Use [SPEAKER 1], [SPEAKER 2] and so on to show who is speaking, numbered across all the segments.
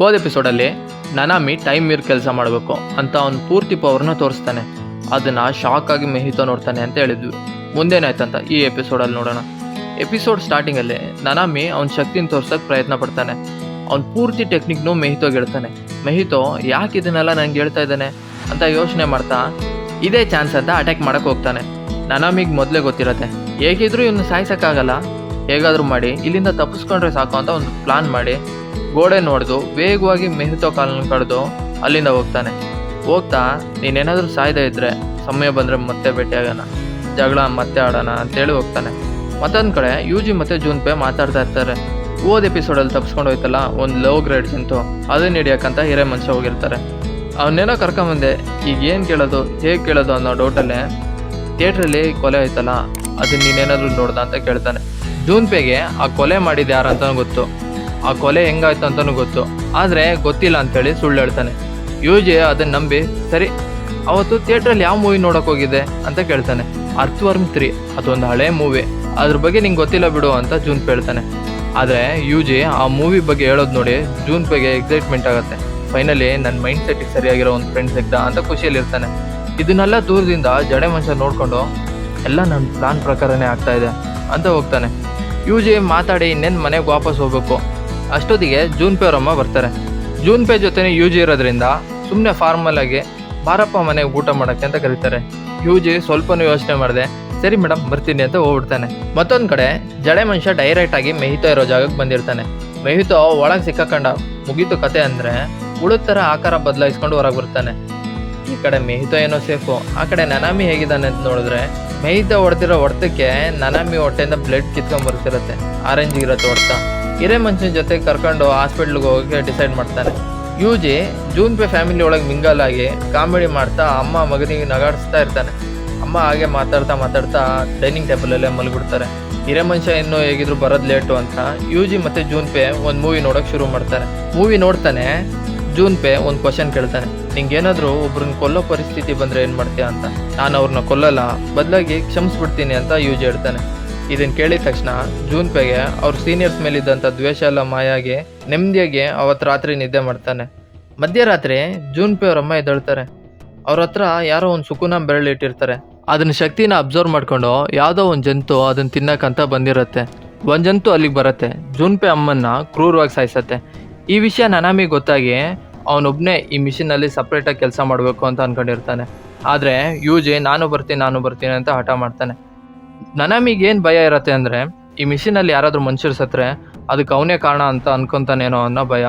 [SPEAKER 1] ಹೋದ ಎಪಿಸೋಡಲ್ಲಿ ನನಾಮಿ ಟೈಮ್ ಮೀರ್ ಕೆಲಸ ಮಾಡಬೇಕು ಅಂತ ಅವ್ನು ಪೂರ್ತಿ ಪವರ್ನ ತೋರಿಸ್ತಾನೆ. ಅದನ್ನ ಶಾಕ್ ಆಗಿ ಮೆಹಿತೋ ನೋಡ್ತಾನೆ ಅಂತ ಹೇಳಿದ್ವಿ. ಮುಂದೇನಾಯ್ತಂತ ಈ ಎಪಿಸೋಡಲ್ಲಿ ನೋಡೋಣ. ಎಪಿಸೋಡ್ ಸ್ಟಾರ್ಟಿಂಗಲ್ಲಿ ನನಾಮಿ ಅವ್ನ ಶಕ್ತಿನ ತೋರ್ಸೋಕೆ ಪ್ರಯತ್ನ ಪಡ್ತಾನೆ. ಅವ್ನು ಪೂರ್ತಿ ಟೆಕ್ನಿಕ್ನು ಮೆಹಿತೋಗೆ ಹೇಳ್ತಾನೆ. ಮೆಹಿತೋ ಯಾಕೆ ಇದನ್ನೆಲ್ಲ ನಂಗೆ ಹೇಳ್ತಾ ಇದ್ದಾನೆ ಅಂತ ಯೋಚನೆ ಮಾಡ್ತಾ ಇದೇ ಚಾನ್ಸ್ ಅಂತ ಅಟ್ಯಾಕ್ ಮಾಡಕ್ಕೆ ಹೋಗ್ತಾನೆ. ನನಾಮಿಗೆ ಮೊದಲೇ ಗೊತ್ತಿರತ್ತೆ ಹೇಗಿದ್ರು ಇವನು ಸಾಯಿಸೋಕ್ಕಾಗಲ್ಲ, ಹೇಗಾದರೂ ಮಾಡಿ ಇಲ್ಲಿಂದ ತಪ್ಪಿಸ್ಕೊಂಡ್ರೆ ಸಾಕು ಅಂತ ಒಂದು ಪ್ಲಾನ್ ಮಾಡಿ ಗೋಡೆ ನೋಡ್ದು ವೇಗವಾಗಿ ಮೆಹಿತೋ ಕಾಲನ್ನು ಕಡ್ದು ಅಲ್ಲಿಂದ ಹೋಗ್ತಾನೆ. ಹೋಗ್ತಾ ನೀನೇನಾದರೂ ಸಾಯ್ದೇ ಇದ್ರೆ ಸಮಯ ಬಂದರೆ ಮತ್ತೆ ಭೇಟಿಯಾಗೋಣ, ಜಗಳ ಮತ್ತೆ ಆಡೋಣ ಅಂತೇಳಿ ಹೋಗ್ತಾನೆ. ಮತ್ತೊಂದು ಕಡೆ ಯೂಜಿ ಮತ್ತು ಜೂನ್ಪೆ ಮಾತಾಡ್ತಾ ಇರ್ತಾರೆ. ಹೋದ ಎಪಿಸೋಡಲ್ಲಿ ತಪ್ಪಿಸ್ಕೊಂಡು ಹೋಯ್ತಲ್ಲ ಒಂದು ಲೋ ಗ್ರೇಡ್ ಸಿಂತು, ಅದನ್ನ ಹಿಡಿಯೋಕ್ಕಂತ ಹಿರೇ ಮನುಷ್ಯ ಹೋಗಿರ್ತಾರೆ. ಅವನ್ನೇನೋ ಕರ್ಕೊಂಬಂದೆ, ಈಗ ಏನು ಕೇಳೋದು ಹೇಗೆ ಕೇಳೋದು ಅನ್ನೋ ಡೌಟಲ್ಲೇ ಥಿಯೇಟ್ರಲ್ಲಿ ಕೊಲೆ ಆಯ್ತಲ್ಲ ಅದನ್ನ ನೀನೇನಾದರೂ ನೋಡ್ದ ಅಂತ ಕೇಳ್ತಾನೆ. ಜೂನ್ಪೆಗೆ ಆ ಕೊಲೆ ಮಾಡಿದ್ದು ಯಾರು ಅಂತಲೂ ಗೊತ್ತು, ಆ ಕೊಲೆ ಹೆಂಗಾಯ್ತು ಅಂತಲೂ ಗೊತ್ತು, ಆದರೆ ಗೊತ್ತಿಲ್ಲ ಅಂತೇಳಿ ಸುಳ್ಳು ಹೇಳ್ತಾನೆ. ಯೂಜಿ ಅದನ್ನ ನಂಬಿ ಸರಿ ಅವತ್ತು ಥಿಯೇಟ್ರಲ್ಲಿ ಯಾವ ಮೂವಿ ನೋಡೋಕೆ ಹೋಗಿದ್ದೆ ಅಂತ ಕೇಳ್ತಾನೆ. ಅರ್ಥವರ್ಮ್ 3 ಅದೊಂದು ಹಳೆ ಮೂವಿ, ಅದ್ರ ಬಗ್ಗೆ ನಿಂಗೆ ಗೊತ್ತಿಲ್ಲ ಬಿಡು ಅಂತ ಜೂನ್ಪೆ ಹೇಳ್ತಾನೆ. ಆದರೆ ಯೂಜಿ ಆ ಮೂವಿ ಬಗ್ಗೆ ಹೇಳೋದು ನೋಡಿ ಜೂನ್ಪೆಗೆ ಎಕ್ಸೈಟ್ಮೆಂಟ್ ಆಗುತ್ತೆ. ಫೈನಲಿ ನನ್ನ ಮೈಂಡ್ ಸೆಟ್ಟಿಗೆ ಸರಿಯಾಗಿರೋ ಒಂದು ಫ್ರೆಂಡ್ ಸಿಗ್ದ ಅಂತ ಖುಷಿಯಲ್ಲಿರ್ತಾನೆ. ಇದನ್ನೆಲ್ಲ ದೂರದಿಂದ ಜಡೆ ಮನುಷ್ಯ ನೋಡಿಕೊಂಡು ಎಲ್ಲ ನನ್ನ ಪ್ಲಾನ್ ಪ್ರಕಾರನೇ ಆಗ್ತಾ ಇದೆ ಅಂತ ಹೋಗ್ತಾನೆ. ಯೂಜಿ ಮಾತಾಡಿ ಇನ್ನೇನು ಮನೆಗೆ ವಾಪಸ್ ಹೋಗ್ಬೇಕು. ಅಷ್ಟೊತ್ತಿಗೆ ಜೂನ್ಪೆ ಅವರಮ್ಮ ಬರ್ತಾರೆ. ಜೂನ್ಪೆ ಜೊತೆ ಯೂಜಿ ಇರೋದ್ರಿಂದ ಸುಮ್ಮನೆ ಫಾರ್ಮಲ್ ಆಗಿ ಬಾರಪ್ಪ ಮನೆಗೆ ಊಟ ಮಾಡೋಕ್ಕೆ ಅಂತ ಕರೀತಾರೆ. ಯೂಜಿ ಸ್ವಲ್ಪನೂ ಯೋಚನೆ ಮಾಡಿದೆ ಸರಿ ಮೇಡಮ್ ಬರ್ತೀನಿ ಅಂತ ಹೋಗ್ಬಿಡ್ತಾನೆ. ಮತ್ತೊಂದು ಕಡೆ ಜಡೆ ಮನುಷ್ಯ ಡೈರೆಕ್ಟ್ ಆಗಿ ಮೆಹಿತೋ ಇರೋ ಜಾಗಕ್ಕೆ ಬಂದಿರ್ತಾನೆ. ಮೆಹಿತೋ ಒಳಗೆ ಸಿಕ್ಕಾಕೊಂಡ ಮುಗೀತು ಕತೆ ಅಂದರೆ ಉಳಿದ ಥರ ಆಕಾರ ಬದಲಾಯಿಸ್ಕೊಂಡು ಹೊರಗೆ ಬರ್ತಾನೆ. ಈ ಕಡೆ ಮೆಹಿತೋ ಏನೋ ಸೇಫು, ಆ ಕಡೆ ನನಾಮಿ ಹೇಗಿದ್ದಾನೆ ಅಂತ ನೋಡಿದ್ರೆ ಮೆಹಿತೋ ಹೊಡೆದಿರೋ ಹೊಡೆತಕ್ಕೆ ನನಾಮಿ ಹೊಟ್ಟೆಯಿಂದ ಬ್ಲಡ್ ಕಿತ್ಕೊಂಡ್ ಬರ್ತಿರತ್ತೆ. ಆರೆಂಜ್ ಇರತ್ತೆ ಹೊಡೆತ. ಹಿರೇ ಮನುಷ್ಯನ ಜೊತೆ ಕರ್ಕೊಂಡು ಹಾಸ್ಪಿಟ್ಲಿಗೆ ಹೋಗೋಕ್ಕೆ ಡಿಸೈಡ್ ಮಾಡ್ತಾನೆ. ಯೂಜಿ ಜೂನ್ಪೆ ಫ್ಯಾಮಿಲಿ ಒಳಗೆ ಮಿಂಗಲ್ ಆಗಿ ಕಾಮಿಡಿ ಮಾಡ್ತಾ ಅಮ್ಮ ಮಗನಿಗೆ ನಗಾಡಿಸ್ತಾ ಇರ್ತಾನೆ. ಅಮ್ಮ ಹಾಗೆ ಮಾತಾಡ್ತಾ ಡೈನಿಂಗ್ ಟೇಬಲಲ್ಲೇ ಮಲಗಿಬಿಡ್ತಾರೆ. ಹಿರೇ ಮನುಷ್ಯ ಇನ್ನೂ ಹೇಗಿದ್ರು ಬರೋದು ಲೇಟು ಅಂತ ಯೂಜಿ ಮತ್ತು ಜೂನ್ಪೆ ಒಂದು ಮೂವಿ ನೋಡೋಕೆ ಶುರು ಮಾಡ್ತಾರೆ. ಮೂವಿ ನೋಡ್ತಾನೆ ಜೂನ್ಪೆ ಒಂದು ಕ್ವಶನ್ ಕೇಳ್ತಾನೆ, ನಿಂಗೇನಾದರೂ ಒಬ್ರನ್ನ ಕೊಲ್ಲೋ ಪರಿಸ್ಥಿತಿ ಬಂದರೆ ಏನು ಮಾಡ್ತೀಯ ಅಂತ. ನಾನು ಅವ್ರನ್ನ ಕೊಲ್ಲಲ್ಲ, ಬದಲಾಗಿ ಕ್ಷಮಿಸ್ಬಿಡ್ತೀನಿ ಅಂತ ಯೂಜಿ ಹೇಳ್ತಾನೆ. ಇದನ್ನು ಕೇಳಿದ ತಕ್ಷಣ ಜೂನ್ಪೆಗೆ ಅವ್ರ ಸೀನಿಯರ್ಸ್ ಮೇಲಿದ್ದಂಥ ದ್ವೇಷ ಎಲ್ಲ ಮಾಯಾಗಿ ನೆಮ್ಮದಿಯಾಗಿ ಅವತ್ತು ರಾತ್ರಿ ನಿದ್ದೆ ಮಾಡ್ತಾನೆ. ಮಧ್ಯರಾತ್ರಿ ಜೂನ್ಪೆ ಅವರಮ್ಮ ಎದ್ದೇಳ್ತಾರೆ. ಅವ್ರ ಹತ್ರ ಯಾರೋ ಒಂದು ಸುಕುನ ಬೆರಳಿಟ್ಟಿರ್ತಾರೆ. ಅದನ್ನ ಶಕ್ತಿನ ಅಬ್ಸರ್ವ್ ಮಾಡ್ಕೊಂಡು ಯಾವುದೋ ಒಂದು ಜಂತು ಅದನ್ನು ತಿನ್ನಕ್ಕಂತ ಬಂದಿರತ್ತೆ. ಒಂದು ಜಂತು ಅಲ್ಲಿಗೆ ಬರುತ್ತೆ. ಜೂನ್ಪೆ ಅಮ್ಮನ್ನ ಕ್ರೂರವಾಗಿ ಸಾಯಿಸತ್ತೆ. ಈ ವಿಷಯ ನನಾಮಿಗೆ ಗೊತ್ತಾಗಿ ಅವನೊಬ್ಬನೇ ಈ ಮಿಷಿನಲ್ಲಿ ಸಪ್ರೇಟಾಗಿ ಕೆಲಸ ಮಾಡಬೇಕು ಅಂತ ಅಂದ್ಕೊಂಡಿರ್ತಾನೆ. ಆದರೆ ಯೂಜಿ ನಾನು ಬರ್ತೀನಿ ಅಂತ ಹಠ ಮಾಡ್ತಾನೆ. ನನಾಮಿಗೆ ಏನು ಭಯ ಇರತ್ತೆ ಅಂದರೆ ಈ ಮಿಷಿನಲ್ಲಿ ಯಾರಾದರೂ ಮನುಷ್ಯರು ಸತ್ತರೆ ಅದಕ್ಕೆ ಅವನೇ ಕಾರಣ ಅಂತ ಅನ್ಕೊತಾನೇನೋ ಅನ್ನೋ ಭಯ.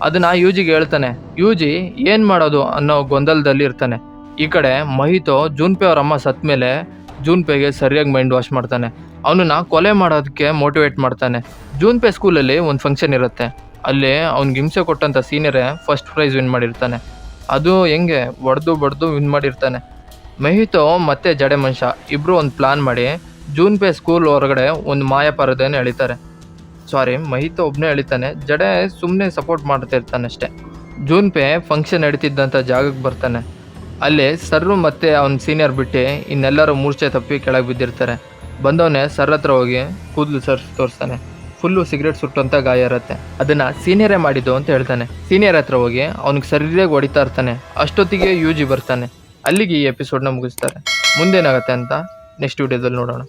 [SPEAKER 1] ಅದನ್ನು ಯೂಜಿಗೆ ಹೇಳ್ತಾನೆ. ಯೂಜಿ ಏನು ಮಾಡೋದು ಅನ್ನೋ ಗೊಂದಲದಲ್ಲಿ ಇರ್ತಾನೆ. ಈ ಕಡೆ ಮೆಹಿತೋ ಜೂನ್ಪೆ ಅವರಮ್ಮ ಸತ್ತ ಮೇಲೆ ಜೂನ್ಪೆಗೆ ಸರಿಯಾಗಿ ಮೈಂಡ್ ವಾಶ್ ಮಾಡ್ತಾನೆ. ಅವನನ್ನ ಕೊಲೆ ಮಾಡೋದಕ್ಕೆ ಮೋಟಿವೇಟ್ ಮಾಡ್ತಾನೆ. ಜೂನ್ಪೆ ಸ್ಕೂಲಲ್ಲಿ ಒಂದು ಫಂಕ್ಷನ್ ಇರುತ್ತೆ. ಅಲ್ಲಿ ಅವ್ನಿಗೆ ಹಿಂಸೆ ಕೊಟ್ಟಂಥ ಸೀನಿಯರೇ ಫಸ್ಟ್ ಪ್ರೈಸ್ ವಿನ್ ಮಾಡಿರ್ತಾನೆ. ಅದು ಹೆಂಗೆ ಬಡ್ದು ವಿನ್ ಮಾಡಿರ್ತಾನೆ. ಮೆಹಿತೋ ಮತ್ತು ಜಡೆ ಮನುಷ್ಯ ಇಬ್ಬರು ಒಂದು ಪ್ಲಾನ್ ಮಾಡಿ ಜೂನ್ಪೆ ಸ್ಕೂಲ್ ಹೊರಗಡೆ ಒಂದು ಮಾಯ ಪರದೆಯನ್ನು ಎಳಿತಾರೆ. ಮೆಹಿತೋ ಒಬ್ಬನೇ ಎಳಿತಾನೆ, ಜಡೆ ಸುಮ್ಮನೆ ಸಪೋರ್ಟ್ ಮಾಡ್ತಾ ಇರ್ತಾನೆ ಅಷ್ಟೇ. ಜೂನ್ಪೆ ಫಂಕ್ಷನ್ ನಡೀತಿದ್ದಂಥ ಜಾಗಕ್ಕೆ ಬರ್ತಾನೆ. ಅಲ್ಲಿ ಸರ್ರು ಮತ್ತು ಅವನ ಸೀನಿಯರ್ ಬಿಟ್ಟು ಇನ್ನೆಲ್ಲರೂ ಮೂರ್ಛೆ ತಪ್ಪಿ ಕೆಳಗೆ ಬಿದ್ದಿರ್ತಾರೆ. ಬಂದವನೇ ಸರ್ ಹತ್ರ ಹೋಗಿ ಕೂದಲು ಸರ್ ತೋರಿಸ್ತಾನೆ. ಫುಲ್ಲು ಸಿಗರೇಟ್ ಸುಟ್ಟಂಥ ಗಾಯ ಇರುತ್ತೆ. ಅದನ್ನು ಸೀನಿಯರೇ ಮಾಡಿದ್ದು ಅಂತ ಹೇಳ್ತಾನೆ. ಸೀನಿಯರ್ ಹತ್ರ ಹೋಗಿ ಅವ್ನಿಗೆ ಸರಿಯಾಗಿ ಹೊಡಿತಾ ಇರ್ತಾನೆ. ಅಷ್ಟೊತ್ತಿಗೆ ಯೂಜಿ ಬರ್ತಾನೆ. ಅಲ್ಲಿಗೆ ಈ ಎಪಿಸೋಡ್ನ ಮುಗಿಸ್ತಾರೆ. ಮುಂದೇನಾಗುತ್ತೆ ಅಂತ ನೆಕ್ಸ್ಟ್ ವಿಡಿಯೋದಲ್ಲಿ ನೋಡೋಣ.